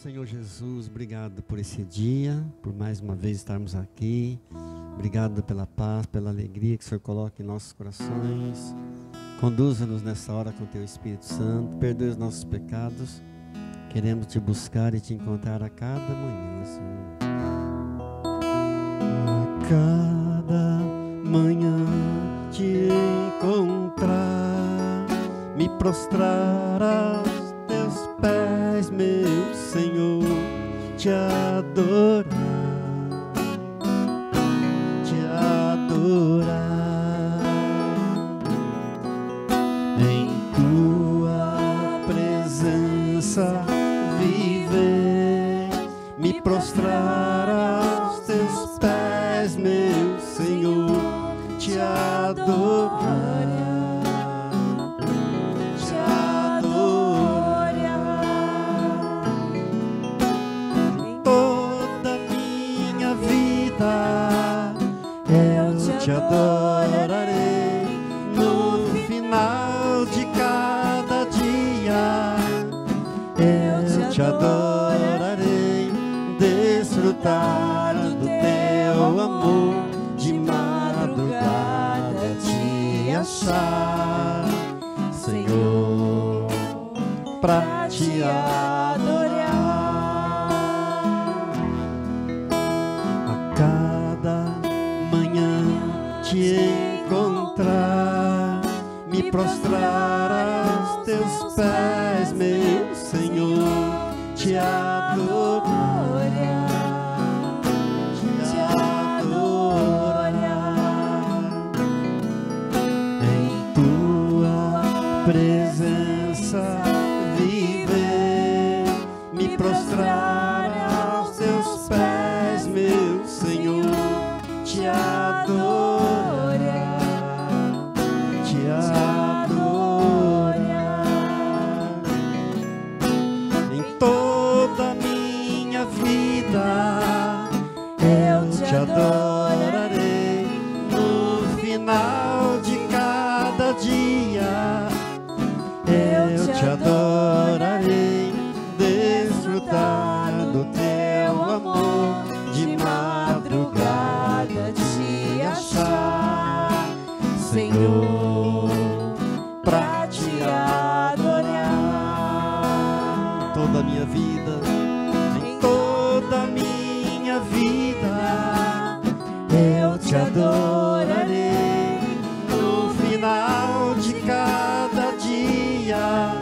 Senhor Jesus, obrigado por esse dia, por mais uma vez estarmos aqui. Obrigado pela paz, pela alegria que o Senhor coloca em nossos corações. Conduza-nos nessa hora com o Teu Espírito Santo. Perdoe os nossos pecados. Queremos Te buscar e Te encontrar a cada manhã, Senhor. A cada manhã Te encontrar, me prostrar aos Teus pés, meu Senhor, Te adorar, Te adorar. Em Tua presença viver, me prostrar aos Teus pés, meu Senhor, Te adorar. Te adorarei no final de cada dia. Eu te adorarei, desfrutar do Teu amor, de madrugada Te achar, Senhor, pra Te adorar. A cada manhã Te encontrar, me prostrar aos Teus pés, meu Senhor, Te adorar, Te adorar. Em Tua presença viver, me prostrar aos Teus pés, meu Senhor, Te adorar. Te adorarei no final de cada dia. Eu Te adorarei, desfrutar do Teu amor, de madrugada Te achar, Senhor, pra Te adorar. Toda a minha vida, em toda a minha vida, eu Te adorarei no final de cada dia.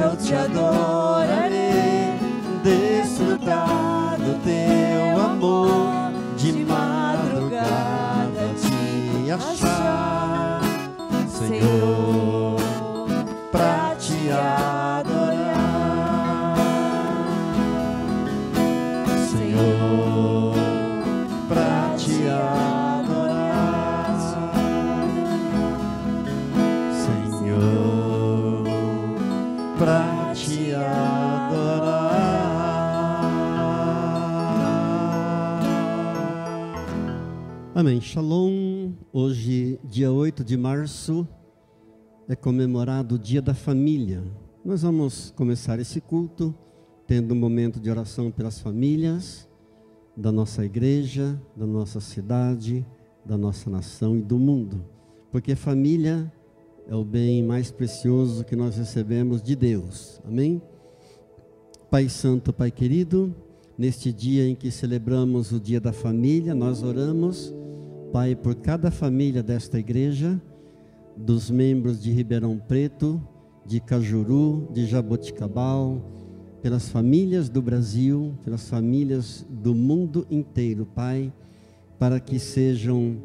Eu Te adorarei, desfrutar do Teu amor, de madrugada Te achar, Senhor, pra Te adorar, Senhor, pra Te adorar, Senhor, pra Te adorar. Amém. Shalom. Hoje, dia 8 de março, é comemorado o Dia da Família. Nós vamos começar esse culto tendo um momento de oração pelas famílias da nossa igreja, da nossa cidade, da nossa nação e do mundo. Porque família é o bem mais precioso que nós recebemos de Deus. Amém? Pai Santo, Pai querido, neste dia em que celebramos o Dia da Família, nós oramos, Pai, por cada família desta igreja, dos membros de Ribeirão Preto, de Cajuru, de Jaboticabal, pelas famílias do Brasil, pelas famílias do mundo inteiro, Pai, para que sejam,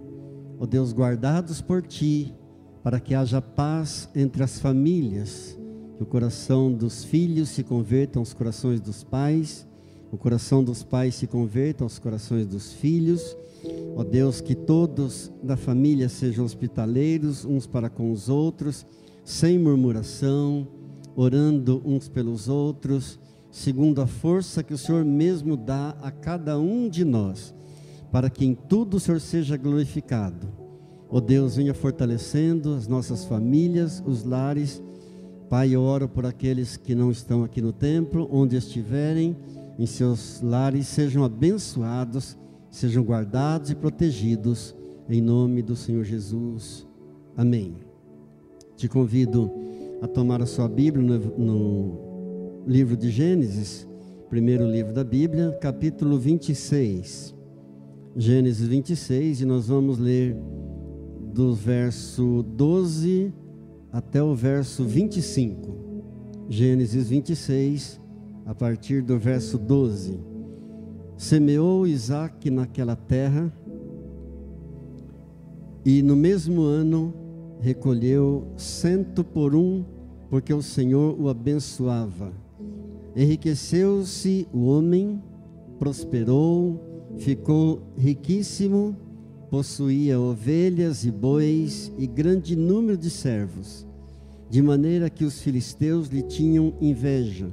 ó Deus, guardados por Ti, para que haja paz entre as famílias, que o coração dos filhos se converta aos corações dos pais, o coração dos pais se converta aos corações dos filhos, ó Deus, que todos da família sejam hospitaleiros uns para com os outros, sem murmuração, orando uns pelos outros, segundo a força que o Senhor mesmo dá a cada um de nós, para que em tudo o Senhor seja glorificado. Ó Deus, venha fortalecendo as nossas famílias, os lares, Pai, eu oro por aqueles que não estão aqui no templo, onde estiverem, em seus lares, sejam abençoados, sejam guardados e protegidos, em nome do Senhor Jesus. Amém. Te convido a tomar a sua Bíblia no livro de Gênesis, primeiro livro da Bíblia, capítulo 26. Gênesis 26, e nós vamos ler do verso 12 até o verso 25. Gênesis 26, a partir do verso 12. Semeou Isaque naquela terra, e no mesmo ano recolheu 100 por 1, porque o Senhor o abençoava. Enriqueceu-se o homem, prosperou, ficou riquíssimo, possuía ovelhas e bois e grande número de servos, de maneira que os filisteus lhe tinham inveja,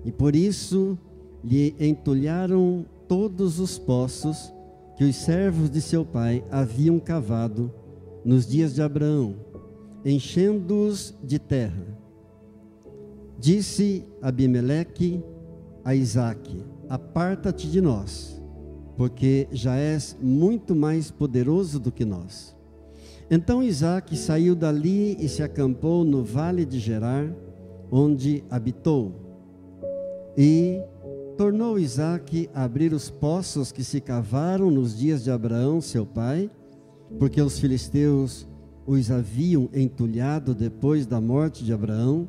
e por isso lhe entulharam todos os poços que os servos de seu pai haviam cavado nos dias de Abraão, enchendo-os de terra. Disse Abimeleque a Isaque: aparta-te de nós, porque já és muito mais poderoso do que nós. Então Isaque saiu dali e se acampou no vale de Gerar, onde habitou. E tornou Isaque a abrir os poços que se cavaram nos dias de Abraão, seu pai, porque os filisteus os haviam entulhado depois da morte de Abraão,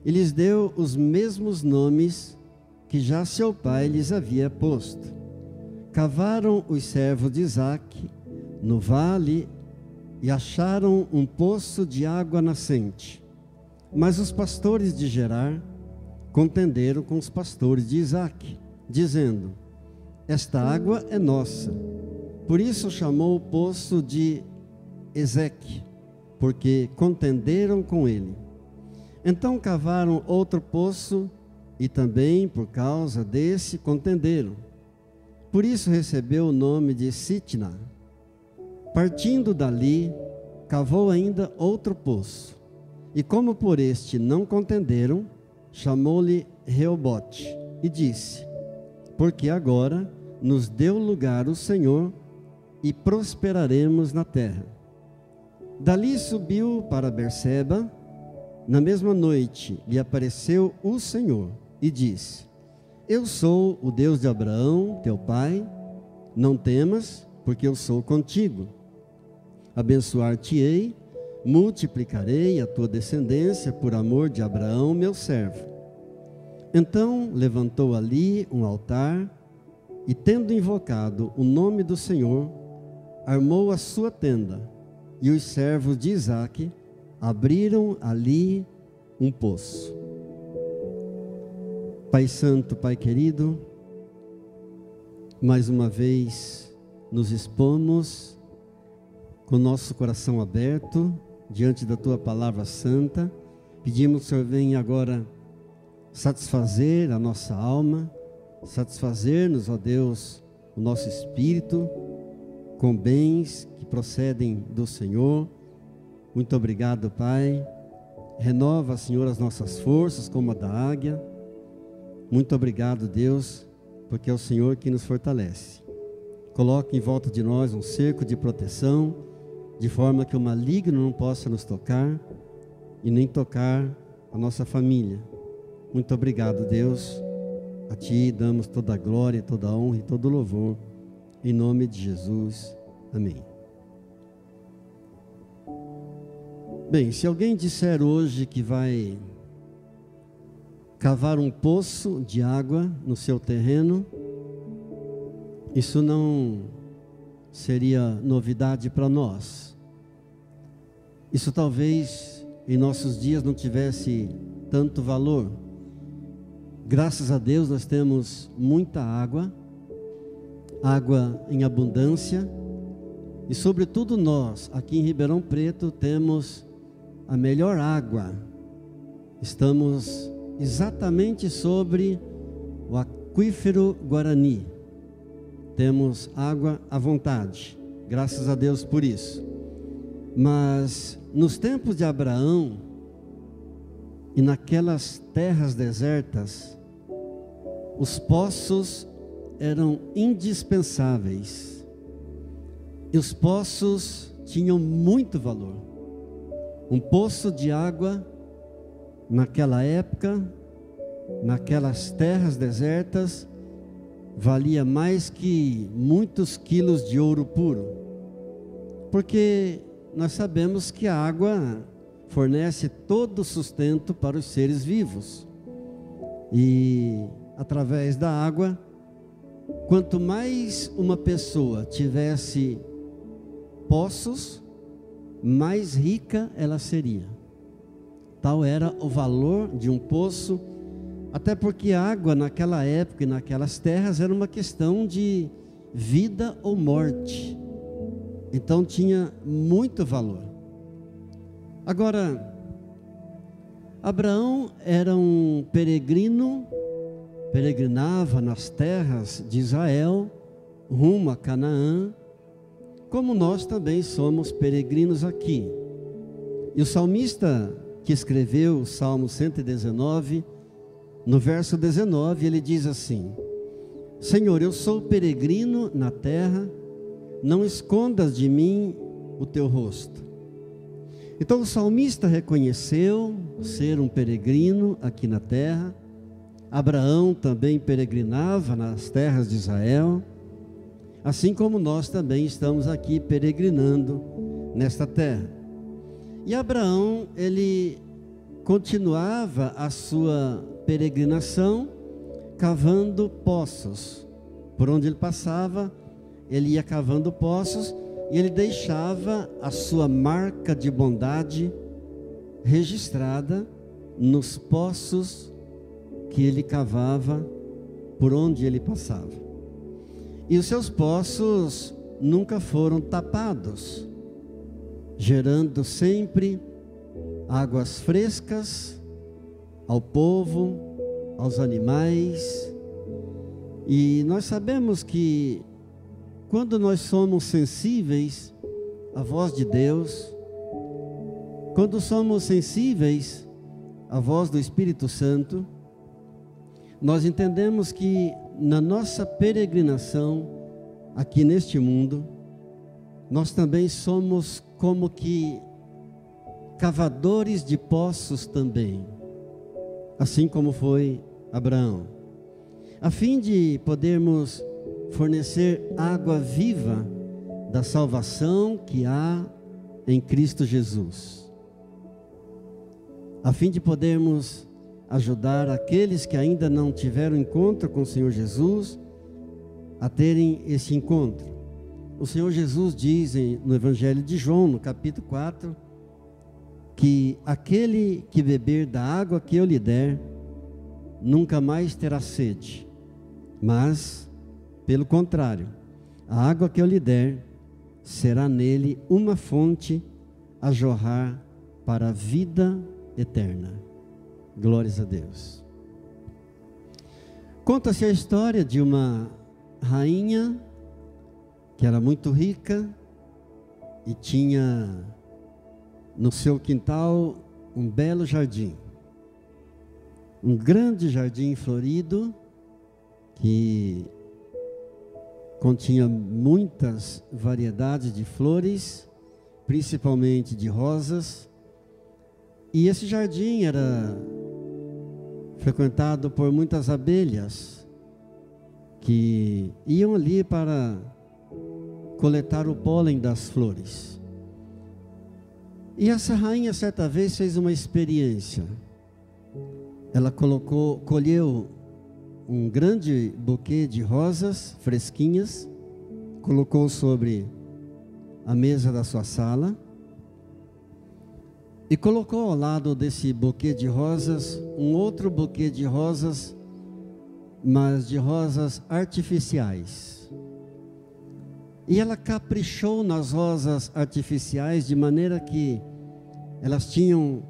e lhes deu os mesmos nomes que já seu pai lhes havia posto. Cavaram os servos de Isaque no vale e acharam um poço de água nascente. Mas os pastores de Gerar contenderam com os pastores de Isaque, dizendo: esta água é nossa. Por isso chamou o poço de Ezeque, porque contenderam com ele. Então cavaram outro poço, e também por causa desse contenderam. Por isso recebeu o nome de Sitna. Partindo dali, cavou ainda outro poço, e como por este não contenderam, chamou-lhe Reobote, e disse: porque agora nos deu lugar o Senhor, e prosperaremos na terra. Dali subiu para Berseba. Na mesma noite lhe apareceu o Senhor, e disse: eu sou o Deus de Abraão, teu pai, não temas, porque eu sou contigo. Abençoar-te-ei, multiplicarei a tua descendência por amor de Abraão, meu servo. Então levantou ali um altar, e tendo invocado o nome do Senhor, armou a sua tenda, e os servos de Isaque abriram ali um poço. Pai Santo, Pai querido, mais uma vez nos expomos com nosso coração aberto diante da Tua Palavra Santa. Pedimos que o Senhor venha agora satisfazer a nossa alma, satisfazer-nos, ó Deus, o nosso espírito, com bens que procedem do Senhor. Muito obrigado, Pai. Renova, Senhor, as nossas forças como a da águia. Muito obrigado, Deus, porque é o Senhor que nos fortalece. Coloque em volta de nós um cerco de proteção, de forma que o maligno não possa nos tocar e nem tocar a nossa família. Muito obrigado, Deus. A Ti damos toda a glória, toda a honra e todo o louvor. Em nome de Jesus. Amém. Bem, se alguém disser hoje que vai cavar um poço de água no seu terreno, isso não seria novidade para nós. Isso talvez em nossos dias não tivesse tanto valor. Graças a Deus nós temos muita água, água em abundância, e sobretudo nós, aqui em Ribeirão Preto, temos a melhor água. Estamos exatamente sobre o aquífero Guarani. Temos água à vontade, graças a Deus por isso. Mas nos tempos de Abraão, E naquelas terras desertas, os poços eram indispensáveis. E os poços tinham muito valor. Um poço de água, naquela época, naquelas terras desertas, valia mais que muitos quilos de ouro puro. Porque nós sabemos que a água fornece todo o sustento para os seres vivos. E através da água, quanto mais uma pessoa tivesse poços, mais rica ela seria. Tal era o valor de um poço, até porque a água naquela época e naquelas terras era uma questão de vida ou morte. Então tinha muito valor. Agora, Abraão era um peregrino, peregrinava nas terras de Israel, rumo a Canaã, como nós também somos peregrinos aqui. E o salmista que escreveu o Salmo 119, no verso 19, ele diz assim: Senhor, eu sou peregrino na terra, não escondas de mim o teu rosto. Então o salmista reconheceu ser um peregrino aqui na terra. Abraão também peregrinava nas terras de Israel, assim como nós também estamos aqui peregrinando nesta terra. E Abraão, ele continuava a sua peregrinação cavando poços. Por onde ele passava, ele ia cavando poços e ele deixava a sua marca de bondade registrada nos poços que ele cavava por onde ele passava. E os seus poços nunca foram tapados, gerando sempre águas frescas ao povo, aos animais. E nós sabemos que quando nós somos sensíveis à voz de Deus, quando somos sensíveis à voz do Espírito Santo, nós entendemos que na nossa peregrinação aqui neste mundo, nós também somos como que cavadores de poços também, assim como foi Abraão, a fim de podermos fornecer água viva da salvação que há em Cristo Jesus, a fim de podermos ajudar aqueles que ainda não tiveram encontro com o Senhor Jesus a terem esse encontro. O Senhor Jesus diz no Evangelho de João, no capítulo 4, que aquele que beber da água que eu lhe der, nunca mais terá sede, mas, pelo contrário, a água que eu lhe der, será nele uma fonte a jorrar para a vida eterna. Glórias a Deus. Conta-se a história de uma rainha que era muito rica e tinha no seu quintal um belo jardim, um grande jardim florido que continha muitas variedades de flores, principalmente de rosas. E esse jardim era frequentado por muitas abelhas que iam ali para coletar o pólen das flores. E essa rainha certa vez fez uma experiência. Ela colheu um grande buquê de rosas fresquinhas, colocou sobre a mesa da sua sala e colocou ao lado desse buquê de rosas um outro buquê de rosas, mas de rosas artificiais. E ela caprichou nas rosas artificiais de maneira que elas tinham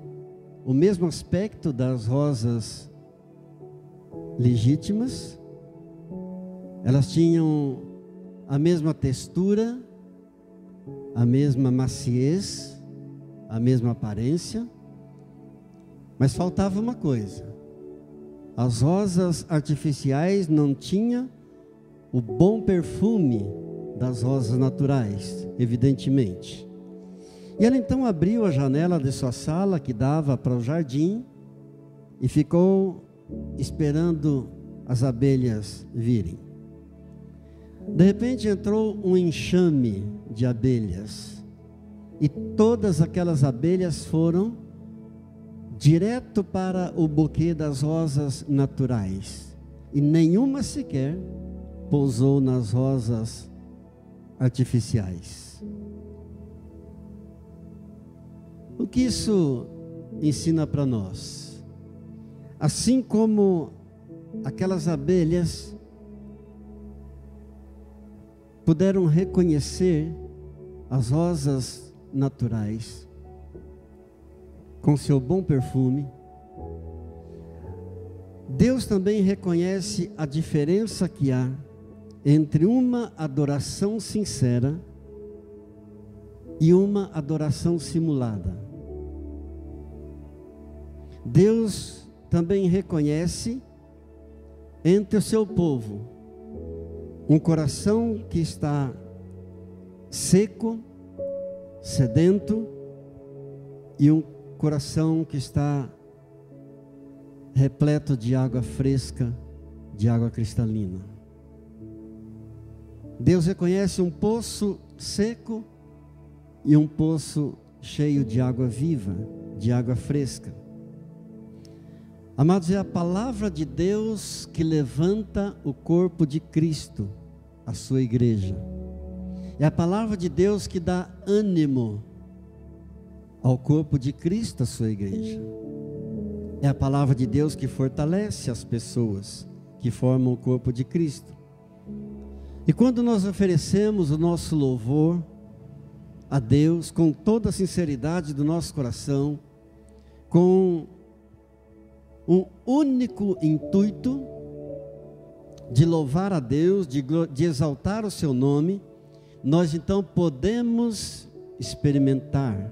o mesmo aspecto das rosas legítimas, elas tinham a mesma textura, a mesma maciez, a mesma aparência, Mas faltava uma coisa: as rosas artificiais não tinham o bom perfume das rosas naturais, evidentemente. E ela então abriu a janela de sua sala, que dava para o jardim, e ficou esperando as abelhas virem. De repente entrou um enxame de abelhas, e todas aquelas abelhas foram direto para o buquê das rosas naturais, e nenhuma sequer pousou nas rosas artificiais. O que isso ensina para nós? Assim como aquelas abelhas puderam reconhecer as rosas naturais com seu bom perfume, Deus também reconhece a diferença que há entre uma adoração sincera e uma adoração simulada. Deus também reconhece entre o seu povo um coração que está seco, sedento, e um coração que está repleto de água fresca, de água cristalina. Deus reconhece um poço seco e um poço cheio de água viva, de água fresca. Amados, é a palavra de Deus que levanta o corpo de Cristo, a sua igreja. É a palavra de Deus que dá ânimo ao corpo de Cristo, a sua igreja. É a palavra de Deus que fortalece as pessoas que formam o corpo de Cristo. E quando nós oferecemos o nosso louvor a Deus com toda a sinceridade do nosso coração, com um único intuito de louvar a Deus, de exaltar o seu nome, nós então podemos experimentar,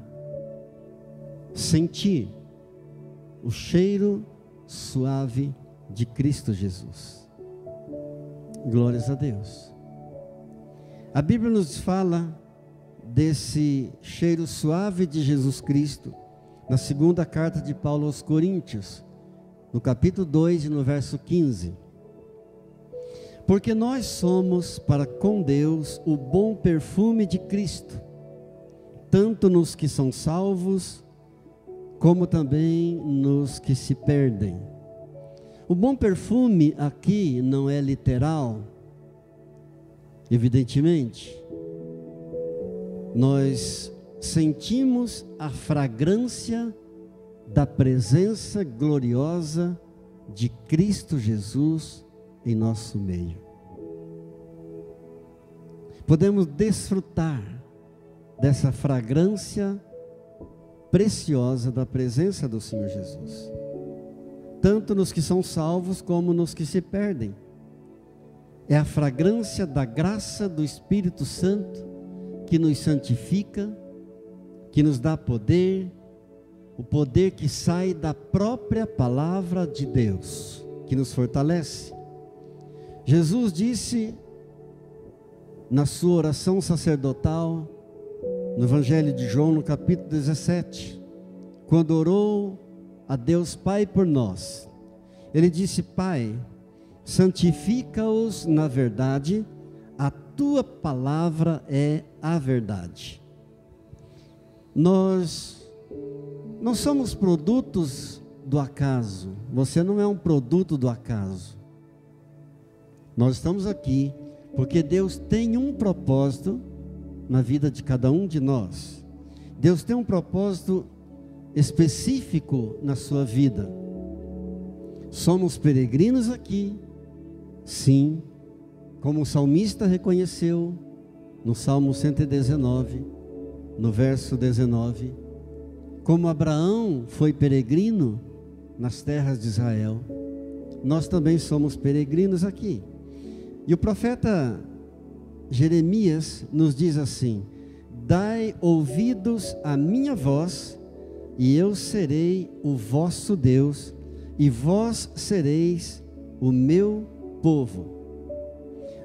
sentir o cheiro suave de Cristo Jesus. Glórias a Deus. A Bíblia nos fala desse cheiro suave de Jesus Cristo na segunda carta de Paulo aos Coríntios, no capítulo 2 e no verso 15. Porque nós somos para com Deus o bom perfume de Cristo, tanto nos que são salvos, como também nos que se perdem. O bom perfume aqui não é literal, evidentemente. Nós sentimos a fragrância da presença gloriosa de Cristo Jesus em nosso meio. Podemos desfrutar dessa fragrância preciosa da presença do Senhor Jesus, tanto nos que são salvos como nos que se perdem. É a fragrância da graça do Espírito Santo que nos santifica, que nos dá poder, o poder que sai da própria palavra de Deus, que nos fortalece. Jesus disse na sua oração sacerdotal, no Evangelho de João, no capítulo 17, quando orou a Deus Pai por nós, ele disse: Pai, santifica-os na verdade, a tua palavra é a verdade. Nós não somos produtos do acaso. Você não é um produto do acaso. Nós estamos aqui porque Deus tem um propósito na vida de cada um de nós. Deus tem um propósito específico na sua vida. Somos peregrinos aqui, sim, como o salmista reconheceu no Salmo 119, no verso 19, como Abraão foi peregrino nas terras de Israel, nós também somos peregrinos aqui. E o profeta Jeremias nos diz assim: dai ouvidos à minha voz, e eu serei o vosso Deus, e vós sereis o meu povo.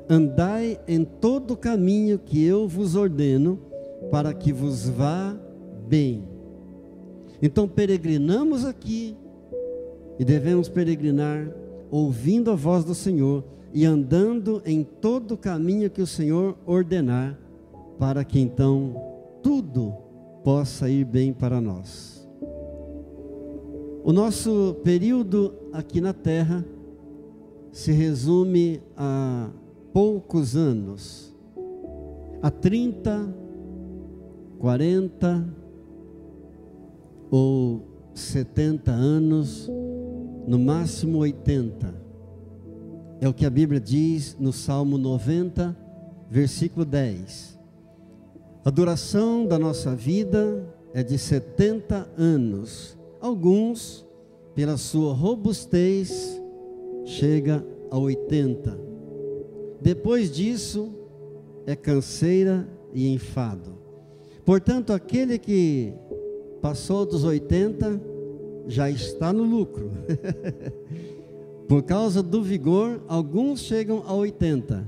Andai em todo o caminho que eu vos ordeno, para que vos vá bem. Então peregrinamos aqui, e devemos peregrinar ouvindo a voz do Senhor e andando em todo o caminho que o Senhor ordenar, para que então tudo possa ir bem para nós. O nosso período aqui na terra se resume a poucos anos, a 30, 40 ou 70 anos, no máximo 80. É o que a Bíblia diz no Salmo 90, versículo 10. A duração da nossa vida é de 70 anos. Alguns, pela sua robustez, chega a 80. Depois disso, é canseira e enfado. Portanto, aquele que passou dos 80, já está no lucro. Por causa do vigor, alguns chegam a 80.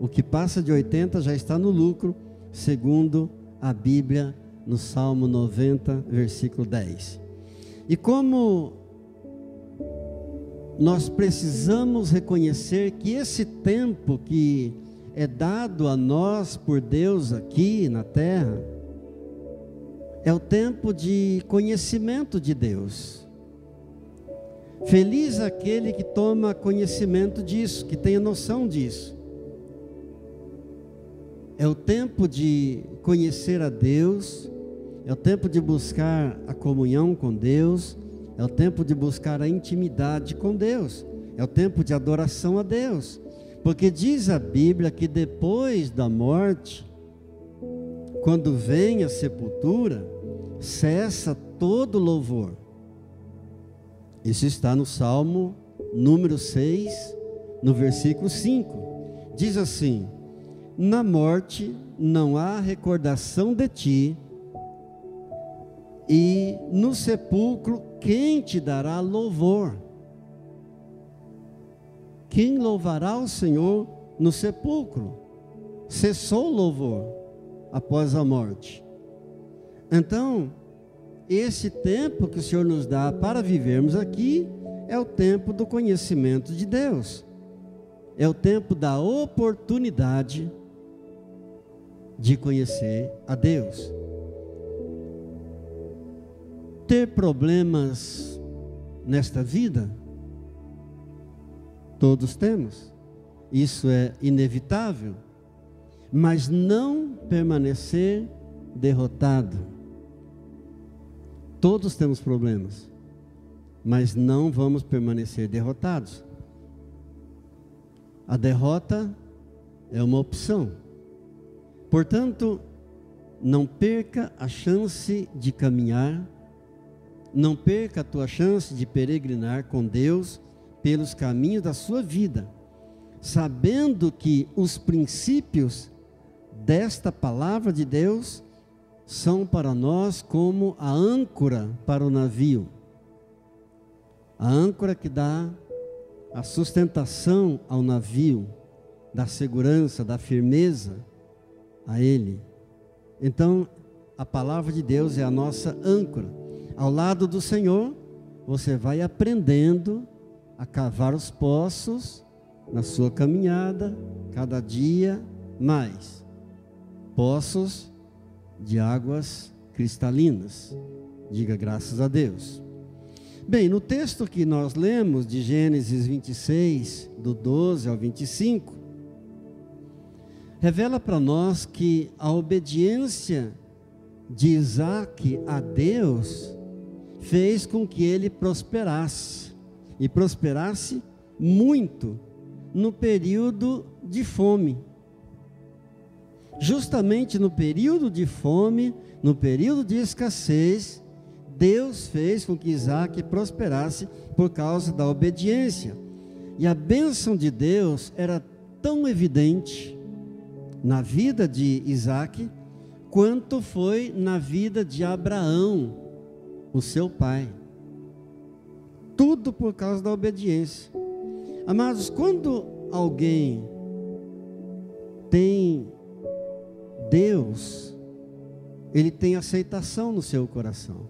O que passa de 80 já está no lucro, segundo a Bíblia, no Salmo 90, versículo 10. E como nós precisamos reconhecer que esse tempo que é dado a nós por Deus aqui na terra, é o tempo de conhecimento de Deus. Feliz aquele que toma conhecimento disso, que tenha noção disso. É o tempo de conhecer a Deus, é o tempo de buscar a comunhão com Deus, é o tempo de buscar a intimidade com Deus, é o tempo de adoração a Deus. Porque diz a Bíblia que depois da morte, quando vem a sepultura, cessa todo louvor. Isso está no Salmo número 6, no versículo 5. Diz assim: na morte não há recordação de ti, e no sepulcro quem te dará louvor? Quem louvará o Senhor no sepulcro? Cessou o louvor após a morte. Então, esse tempo que o Senhor nos dá para vivermos aqui é o tempo do conhecimento de Deus. É o tempo da oportunidade de conhecer a Deus. Ter problemas nesta vida, todos temos. Isso é inevitável. Mas não permanecer derrotado. Todos temos problemas, mas não vamos permanecer derrotados. A derrota é uma opção. Portanto, não perca a chance de caminhar, não perca a tua chance de peregrinar com Deus pelos caminhos da sua vida, sabendo que os princípios desta palavra de Deus são para nós como a âncora para o navio. A âncora que dá a sustentação ao navio, dá segurança, dá firmeza a ele. Então, a palavra de Deus é a nossa âncora. Ao lado do Senhor, você vai aprendendo a cavar os poços na sua caminhada, cada dia mais. Poços de águas cristalinas. Diga graças a Deus. Bem, no texto que nós lemos de Gênesis 26, do 12 ao 25, revela para nós que a obediência de Isaque a Deus fez com que ele prosperasse, e prosperasse muito no período de fome. Justamente no período de fome, no período de escassez, Deus fez com que Isaque prosperasse por causa da obediência. E a bênção de Deus era tão evidente na vida de Isaque, quanto foi na vida de Abraão, o seu pai. Tudo por causa da obediência. Amados, quando alguém tem Deus, ele tem aceitação no seu coração.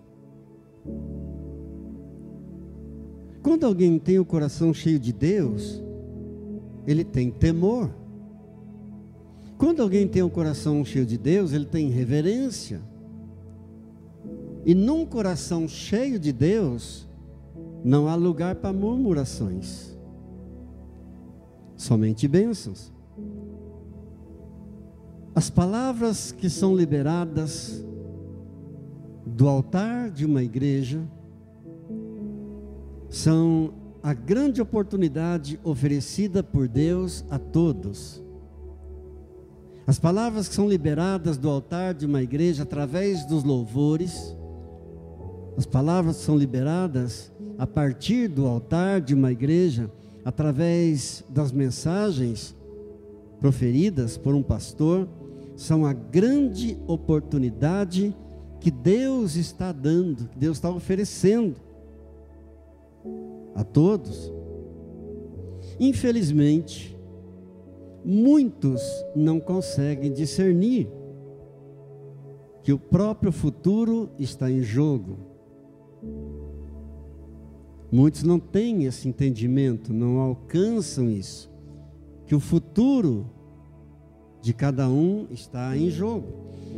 Quando alguém tem o coração cheio de Deus, ele tem temor. Quando alguém tem o coração cheio de Deus, ele tem reverência. E num coração cheio de Deus, não há lugar para murmurações, somente bênçãos. As palavras que são liberadas do altar de uma igreja são a grande oportunidade oferecida por Deus a todos. As palavras que são liberadas do altar de uma igreja através dos louvores, as palavras que são liberadas a partir do altar de uma igreja através das mensagens proferidas por um pastor, são a grande oportunidade que Deus está dando, que Deus está oferecendo a todos. Infelizmente, muitos não conseguem discernir que o próprio futuro está em jogo. Muitos não têm esse entendimento, não alcançam isso, que o futuro de cada um está em jogo.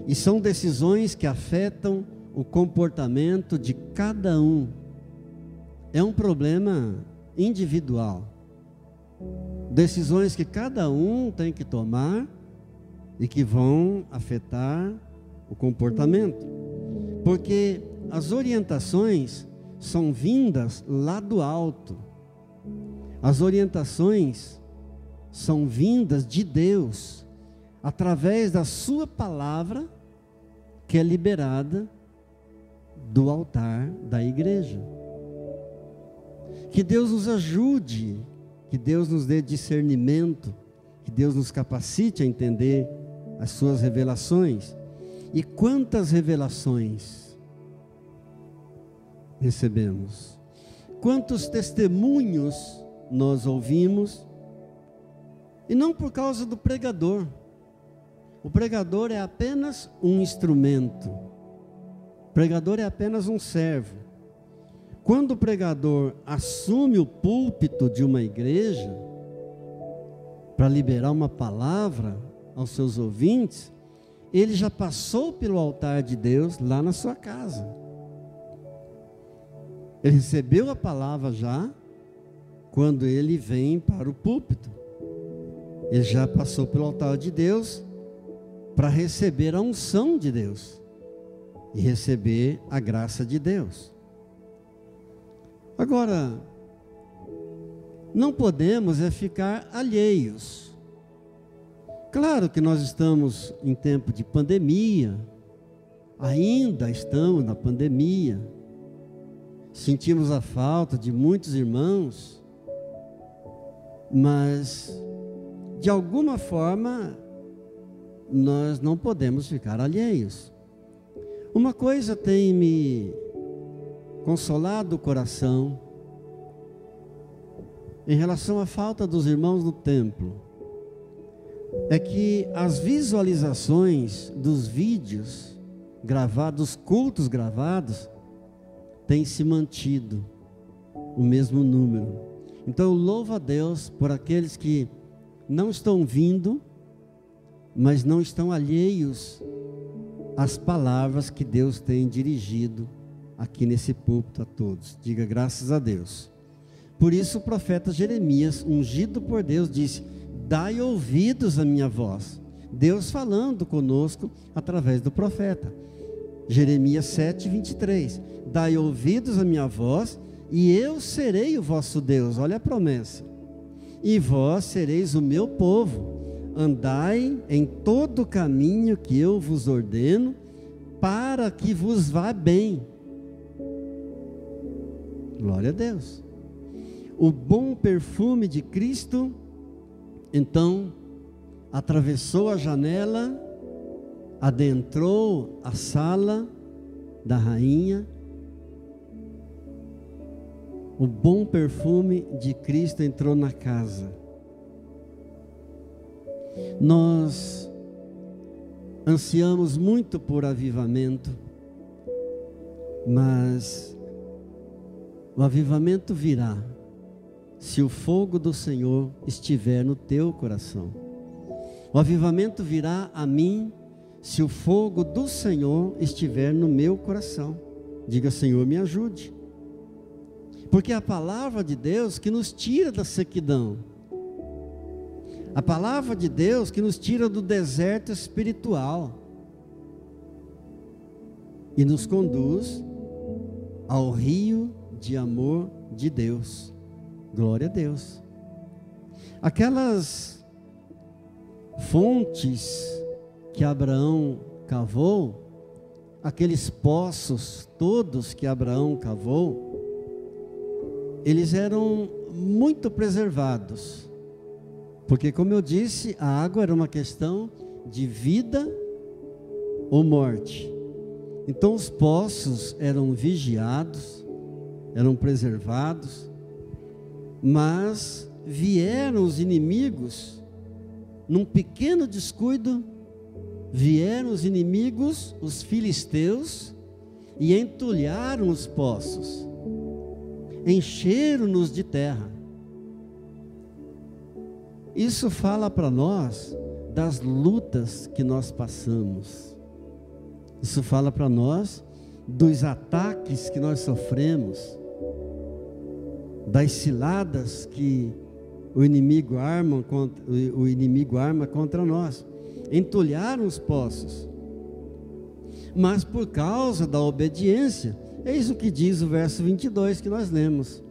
E são decisões que afetam o comportamento de cada um. É um problema individual. Decisões que cada um tem que tomar e que vão afetar o comportamento. Porque as orientações são vindas lá do alto. As orientações são vindas de Deus, através da sua palavra, que é liberada do altar da igreja. Que Deus nos ajude, que Deus nos dê discernimento, que Deus nos capacite a entender as suas revelações. E quantas revelações recebemos? Quantos testemunhos nós ouvimos? E não por causa do pregador. O pregador é apenas um instrumento. O pregador é apenas um servo. Quando o pregador assume o púlpito de uma igreja para liberar uma palavra aos seus ouvintes, ele já passou pelo altar de Deus lá na sua casa. Ele recebeu a palavra já quando ele vem para o púlpito. Ele já passou pelo altar de Deus para receber a unção de Deus e receber a graça de Deus. Agora, não podemos ficar alheios. Claro que nós estamos em tempo de pandemia, ainda estamos na pandemia, sentimos a falta de muitos irmãos, mas de alguma forma nós não podemos ficar alheios. Uma coisa tem me consolado o coração em relação à falta dos irmãos no templo, é que as visualizações dos vídeos gravados, cultos gravados, têm se mantido o mesmo número. Então eu louvo a Deus por aqueles que não estão vindo, mas não estão alheios às palavras que Deus tem dirigido aqui nesse púlpito a todos. Diga graças a Deus. Por isso o profeta Jeremias, ungido por Deus, disse: dai ouvidos à minha voz. Deus falando conosco através do profeta. Jeremias 7:23. Dai ouvidos à minha voz, e eu serei o vosso Deus. Olha a promessa. E vós sereis o meu povo. Andai em todo o caminho que eu vos ordeno, para que vos vá bem. Glória a Deus. O bom perfume de Cristo, então, atravessou a janela, adentrou a sala da rainha, O bom perfume de Cristo entrou na casa. Nós ansiamos muito por avivamento, mas o avivamento virá se o fogo do Senhor estiver no teu coração. O avivamento virá a mim se o fogo do Senhor estiver no meu coração. Diga: Senhor, me ajude. Porque é a palavra de Deus que nos tira da sequidão. A palavra de Deus que nos tira do deserto espiritual e nos conduz ao rio de amor de Deus. Glória a Deus. Aquelas fontes que Abraão cavou, aqueles poços todos que Abraão cavou, eles eram muito preservados, porque, como eu disse, a água era uma questão de vida ou morte. Então os poços eram vigiados, eram preservados, mas vieram os inimigos, num pequeno descuido, vieram os inimigos, os filisteus, e entulharam os poços, encheram-nos de terra. Isso fala para nós das lutas que nós passamos. Isso fala para nós dos ataques que nós sofremos, das ciladas que o inimigo arma contra nós. Entulharam os poços, mas por causa da obediência, eis o que diz o verso 22 que nós lemos: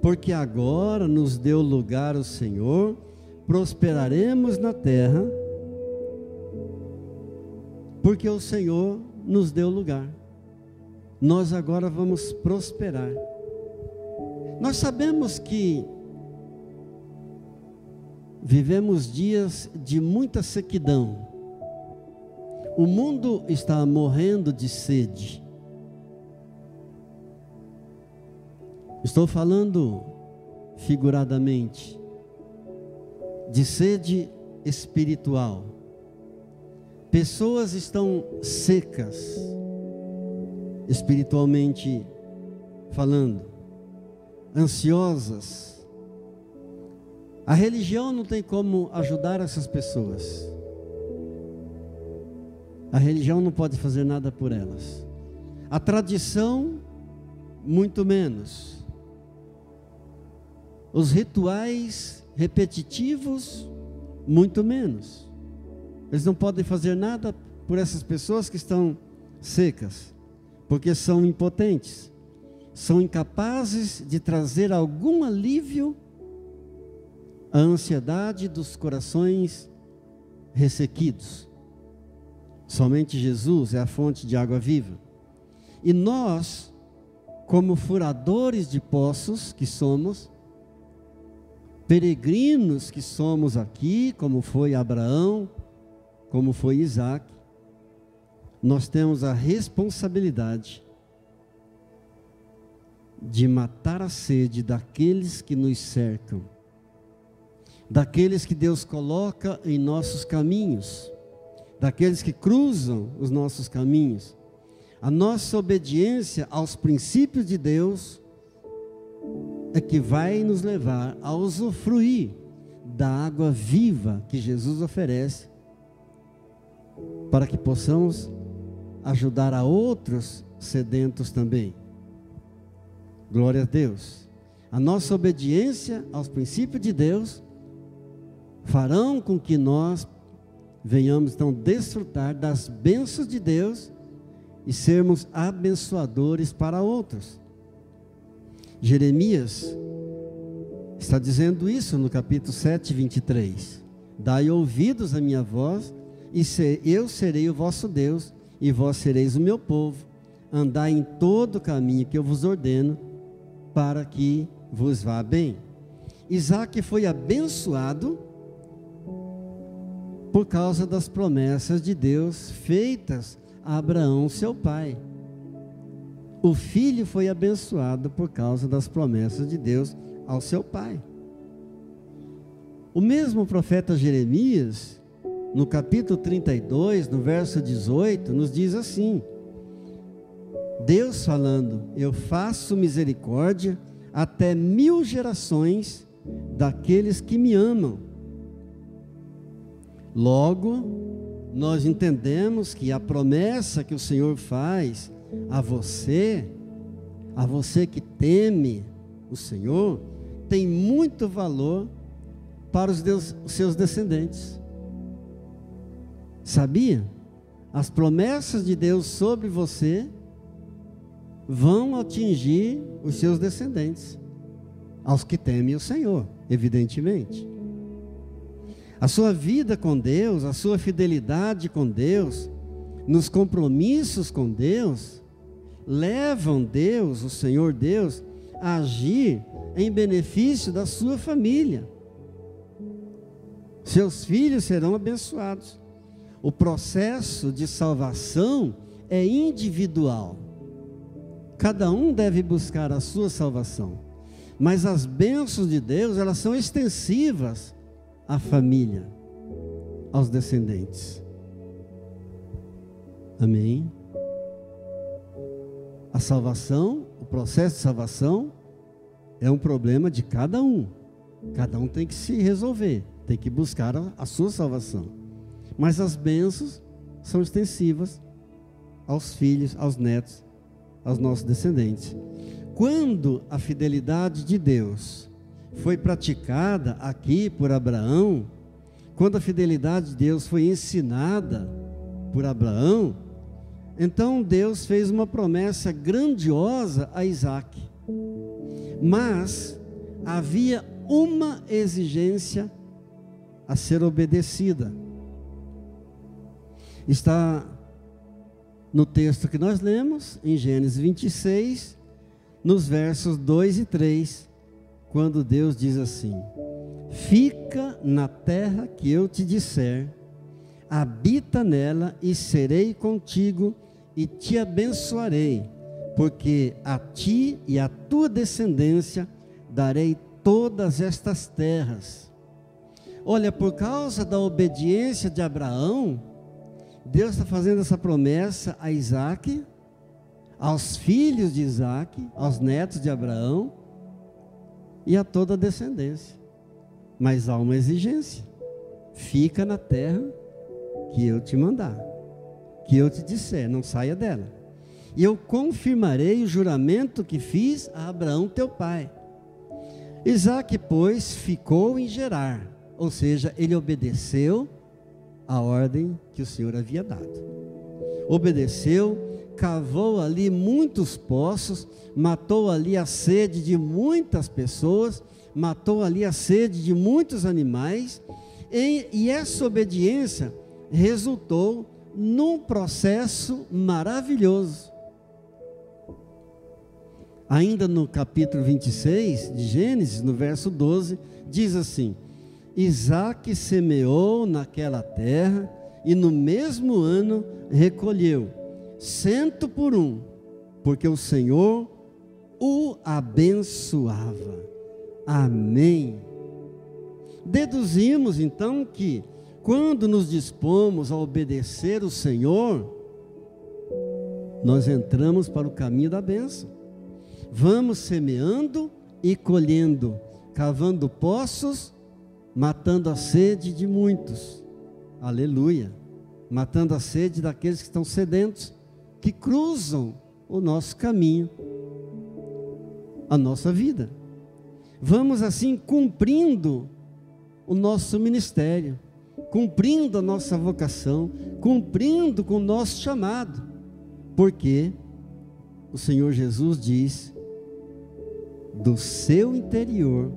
porque agora nos deu lugar o Senhor, prosperaremos na terra, porque o Senhor nos deu lugar. Nós agora vamos prosperar. Nós sabemos que vivemos dias de muita sequidão. O mundo está morrendo de sede. Estou falando figuradamente de sede espiritual. Pessoas estão secas, espiritualmente falando, ansiosas. A religião não tem como ajudar essas pessoas. A religião não pode fazer nada por elas. A tradição, muito menos. Os rituais repetitivos, muito menos. Eles não podem fazer nada por essas pessoas que estão secas, porque são impotentes, são incapazes de trazer algum alívio à ansiedade dos corações ressequidos. Somente Jesus é a fonte de água viva. E nós, como furadores de poços que somos, peregrinos que somos aqui, como foi Abraão, como foi Isaac, nós temos a responsabilidade de matar a sede daqueles que nos cercam, daqueles que Deus coloca em nossos caminhos, daqueles que cruzam os nossos caminhos. A nossa obediência aos princípios de Deus é que vai nos levar a usufruir da água viva que Jesus oferece, para que possamos ajudar a outros sedentos também. Glória a Deus. A nossa obediência aos princípios de Deus farão com que nós venhamos então desfrutar das bênçãos de Deus e sermos abençoadores para outros. Jeremias está dizendo isso no capítulo 7, 23. Dai ouvidos à minha voz, e eu serei o vosso Deus, e vós sereis o meu povo. Andai em todo o caminho que eu vos ordeno, para que vos vá bem. Isaac foi abençoado por causa das promessas de Deus feitas a Abraão, seu pai. O filho foi abençoado por causa das promessas de Deus ao seu pai. O mesmo profeta Jeremias, no capítulo 32, no verso 18, nos diz assim: Deus falando: eu faço misericórdia até 1000 gerações daqueles que me amam. Logo, nós entendemos que a promessa que o Senhor faz a você que teme o Senhor, tem muito valor para os seus descendentes. Sabia? As promessas de Deus sobre você vão atingir os seus descendentes, aos que temem o Senhor, evidentemente. A sua vida com Deus, a sua fidelidade com Deus, nos compromissos com Deus, levam Deus, o Senhor Deus, a agir em benefício da sua família. Seus filhos serão abençoados. O processo de salvação é individual. Cada um deve buscar a sua salvação. Mas as bênçãos de Deus, elas são extensivas à família, aos descendentes. Amém? A salvação, o processo de salvação, é um problema de cada um. Cada um tem que se resolver, tem que buscar a sua salvação. Mas as bênçãos são extensivas aos filhos, aos netos, aos nossos descendentes. Quando a fidelidade de Deus foi praticada aqui por Abraão, quando a fidelidade de Deus foi ensinada por Abraão, então Deus fez uma promessa grandiosa a Isaac. Mas havia uma exigência a ser obedecida. Está no texto que nós lemos, em Gênesis 26, nos versos 2 e 3, quando Deus diz assim: fica na terra que eu te disser, habita nela e serei contigo e te abençoarei, porque a ti e à tua descendência darei todas estas terras. Olha, por causa da obediência de Abraão, Deus está fazendo essa promessa a Isaac, aos filhos de Isaac, aos netos de Abraão e a toda a descendência. Mas há uma exigência: fica na terra que eu te mandar, que eu te disser, não saia dela. E eu confirmarei o juramento que fiz a Abraão teu pai. Isaac, pois, ficou em Gerar, ou seja, ele obedeceu a ordem que o Senhor havia dado. Obedeceu, cavou ali muitos poços, matou ali a sede de muitas pessoas, matou ali a sede de muitos animais, e essa obediência resultou num processo maravilhoso. Ainda no capítulo 26 de Gênesis, no verso 12, diz assim: Isaac semeou naquela terra e no mesmo ano recolheu 100 por 1, porque o Senhor o abençoava. Amém. Deduzimos então que quando nos dispomos a obedecer o Senhor, nós entramos para o caminho da bênção. Vamos semeando e colhendo, cavando poços, matando a sede de muitos. Aleluia. Matando a sede daqueles que estão sedentos, que cruzam o nosso caminho, a nossa vida. Vamos assim cumprindo o nosso ministério, cumprindo a nossa vocação, cumprindo com o nosso chamado, porque o Senhor Jesus diz: do seu interior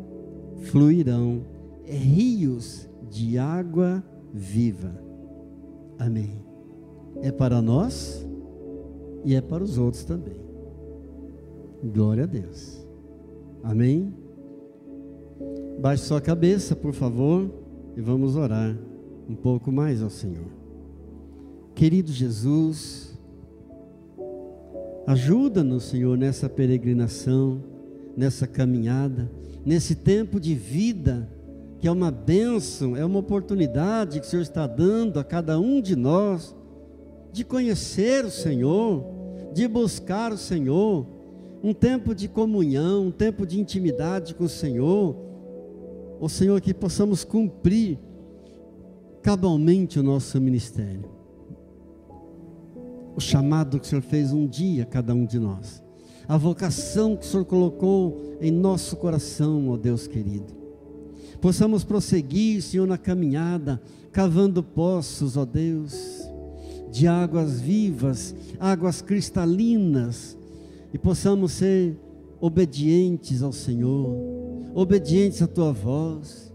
fluirão rios de água viva. Amém. É para nós e é para os outros também. Glória a Deus. Amém. Baixe sua cabeça, por favor, e vamos orar um pouco mais ao Senhor. Querido Jesus, Ajuda-nos, Senhor, nessa peregrinação, nessa caminhada, nesse tempo de vida, que é uma bênção, é uma oportunidade que o Senhor está dando a cada um de nós, de conhecer o Senhor, de buscar o Senhor, um tempo de comunhão, um tempo de intimidade com o Senhor. Ó Senhor, que possamos cumprir cabalmente o nosso ministério, o chamado que o Senhor fez um dia a cada um de nós, a vocação que o Senhor colocou em nosso coração, ó Deus querido. Possamos prosseguir, Senhor, na caminhada, cavando poços, ó Deus, de águas vivas, águas cristalinas, e possamos ser obedientes ao Senhor, obedientes à Tua voz,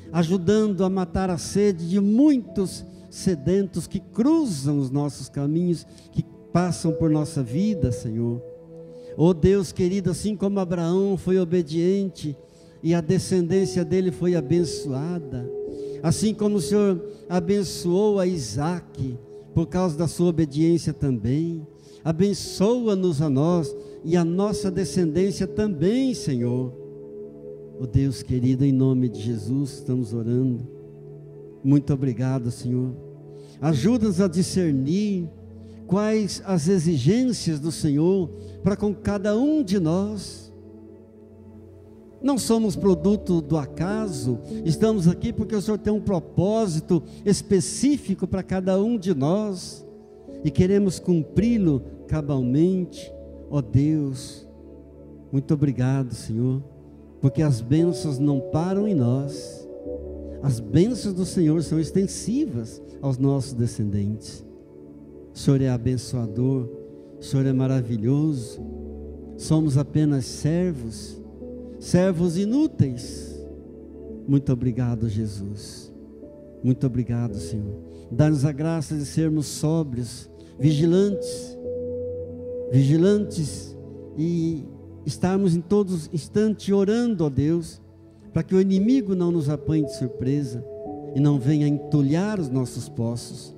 ajudando a matar a sede de muitos sedentos que cruzam os nossos caminhos, que passam por nossa vida, Senhor. Ó Deus querido, assim como Abraão foi obediente e a descendência dele foi abençoada, assim como o Senhor abençoou a Isaque, por causa da sua obediência também, abençoa-nos a nós e a nossa descendência também, Senhor. Ó Deus querido, em nome de Jesus estamos orando. Muito obrigado, Senhor. Ajuda-nos a discernir quais as exigências do Senhor para com cada um de nós. Não somos produto do acaso, estamos aqui porque o Senhor tem um propósito específico para cada um de nós, e queremos cumpri-lo cabalmente. Ó Deus, muito obrigado, Senhor, porque as bênçãos não param em nós, as bênçãos do Senhor são extensivas aos nossos descendentes. O Senhor é abençoador, o Senhor é maravilhoso, somos apenas servos inúteis. Muito obrigado, Jesus, muito obrigado, Senhor. Dá-nos a graça de sermos sóbrios, vigilantes e estarmos em todos os instantes orando, ó Deus, para que o inimigo não nos apanhe de surpresa e não venha entulhar os nossos poços.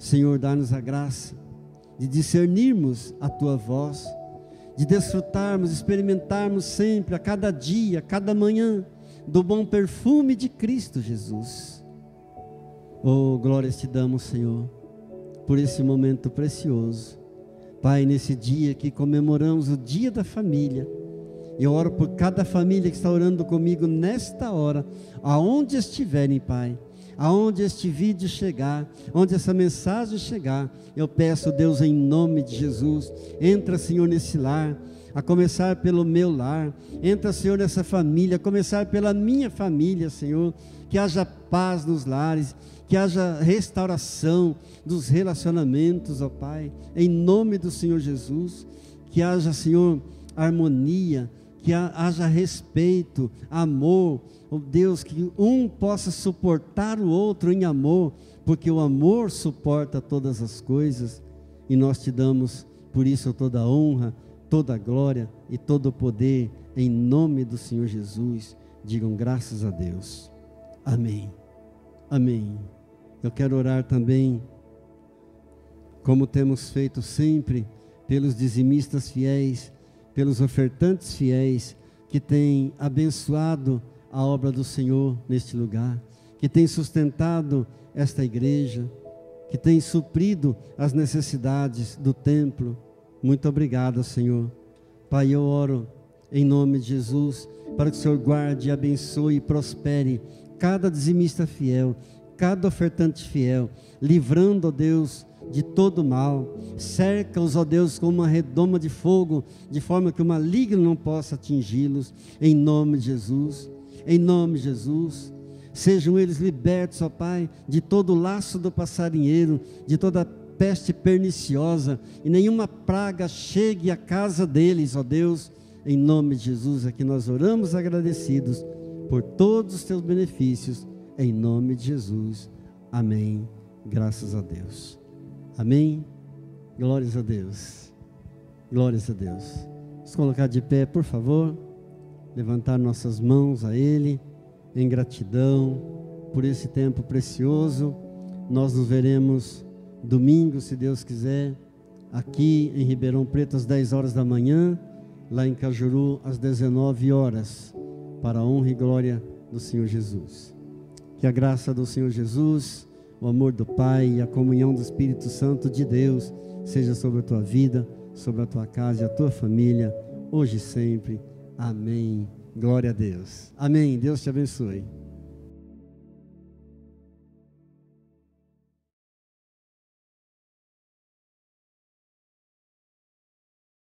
Senhor, dá-nos a graça de discernirmos a Tua voz, de desfrutarmos, experimentarmos sempre, a cada dia, a cada manhã, do bom perfume de Cristo Jesus. Oh, glórias te damos, Senhor, por esse momento precioso. Pai, nesse dia que comemoramos o dia da família, eu oro por cada família que está orando comigo nesta hora, aonde estiverem, Pai, aonde este vídeo chegar, onde essa mensagem chegar, eu peço, Deus, em nome de Jesus, entra, Senhor, nesse lar, a começar pelo meu lar, entra, Senhor, nessa família, a começar pela minha família, Senhor, que haja paz nos lares, que haja restauração dos relacionamentos, ó Pai, em nome do Senhor Jesus, que haja, Senhor, harmonia, que haja respeito, amor, ó Deus, que um possa suportar o outro em amor, porque o amor suporta todas as coisas, e nós te damos por isso toda a honra, toda a glória e todo o poder, em nome do Senhor Jesus. Digam graças a Deus. Amém. Amém. Eu quero orar também, como temos feito sempre, pelos dizimistas fiéis, pelos ofertantes fiéis, que têm abençoado a obra do Senhor neste lugar, que têm sustentado esta igreja, que têm suprido as necessidades do templo. Muito obrigado, Senhor. Pai, eu oro em nome de Jesus, para que o Senhor guarde, abençoe e prospere cada dizimista fiel, cada ofertante fiel, livrando, ó Deus, de todo mal. Cerca-os, ó Deus, com uma redoma de fogo, de forma que o maligno não possa atingi-los, em nome de Jesus. Em nome de Jesus, sejam eles libertos, ó Pai, de todo o laço do passarinheiro, de toda peste perniciosa, e nenhuma praga chegue à casa deles, ó Deus. Em nome de Jesus é que nós oramos agradecidos por todos os teus benefícios, em nome de Jesus. Amém. Graças a Deus. Amém. Glórias a Deus. Glórias a Deus. Vamos colocar de pé, por favor. Levantar nossas mãos a Ele, em gratidão por esse tempo precioso. Nós nos veremos domingo, se Deus quiser, aqui em Ribeirão Preto às 10 horas da manhã, lá em Cajuru às 19 horas, para a honra e glória do Senhor Jesus. Que a graça do Senhor Jesus, o amor do Pai e a comunhão do Espírito Santo de Deus seja sobre a tua vida, sobre a tua casa e a tua família, hoje e sempre. Amém. Glória a Deus. Amém. Deus te abençoe.